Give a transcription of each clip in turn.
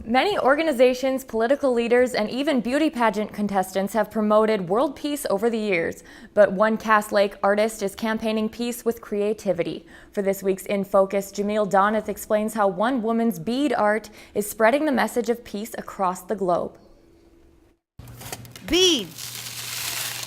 Many organizations, political leaders, and even beauty pageant contestants have promoted world peace over the years. But one Cass Lake artist is campaigning peace with creativity. For this week's In Focus, Jamil Donith explains how one woman's bead art is spreading the message of peace across the globe. Beads.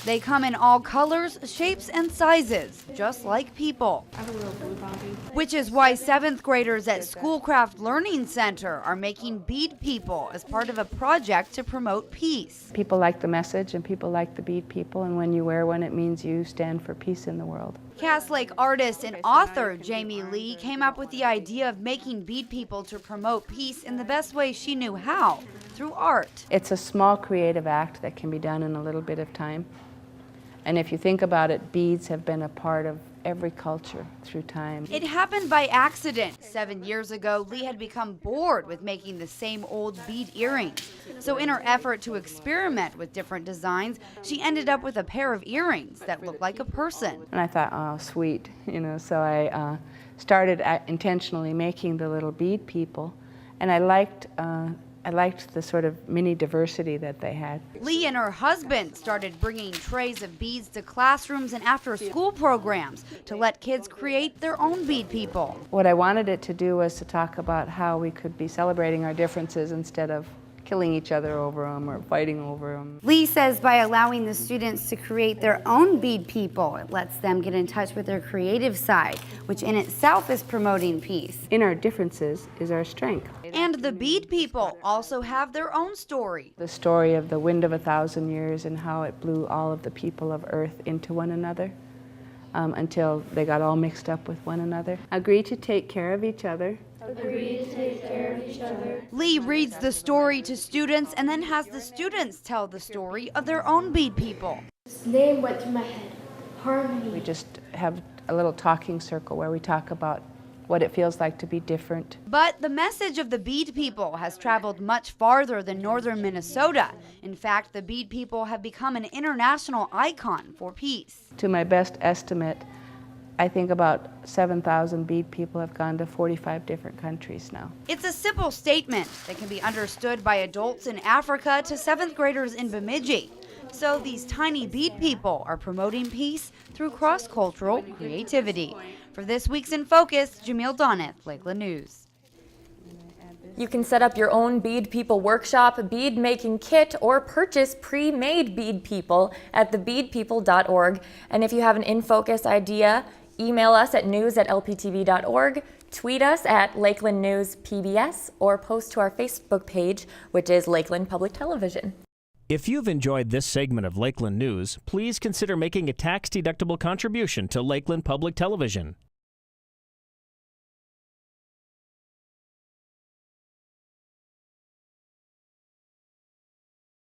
They come in all colors, shapes, and sizes, just like people. I have a little blue Bobby. Which is why 7th graders at Schoolcraft Learning Center are making bead people as part of a project to promote peace. People like the message and people like the bead people, and when you wear one, it means you stand for peace in the world. Cass Lake artist and author Jamie Lee came up with the idea of making bead people to promote peace in the best way she knew how, through art. It's a small creative act that can be done in a little bit of time. And if you think about it, beads have been a part of every culture through time. It happened by accident. 7 years ago, Lee had become bored with making the same old bead earrings. So in her effort to experiment with different designs, she ended up with a pair of earrings that looked like a person. And I thought, oh, sweet, so I started intentionally making the little bead people, and I liked the sort of mini diversity that they had. Lee and her husband started bringing trays of beads to classrooms and after-school programs to let kids create their own bead people. What I wanted it to do was to talk about how we could be celebrating our differences instead of killing each other over them or fighting over them. Lee says by allowing the students to create their own bead people, it lets them get in touch with their creative side, which in itself is promoting peace. In our differences is our strength. And the bead people also have their own story. The story of the wind of 1,000 years and how it blew all of the people of Earth into one another until they got all mixed up with one another. Agree to take care of each other. Agree to take care of each other. Lee reads the story to students and then has the students tell the story of their own bead people. His name went through my head. Harmony. We just have a little talking circle where we talk about what it feels like to be different. But the message of the bead people has traveled much farther than northern Minnesota. In fact, the bead people have become an international icon for peace. To my best estimate, I think about 7,000 bead people have gone to 45 different countries now. It's a simple statement that can be understood by adults in Africa to 7th graders in Bemidji. So these tiny bead people are promoting peace through cross-cultural creativity. For this week's In Focus, Jamil Donith, Lakeland News. You can set up your own Bead People workshop, bead making kit, or purchase pre-made bead people at thebeadpeople.org. And if you have an In Focus idea, email us at news@lptv.org, tweet us at Lakeland News PBS, or post to our Facebook page, which is Lakeland Public Television. If you've enjoyed this segment of Lakeland News, please consider making a tax-deductible contribution to Lakeland Public Television.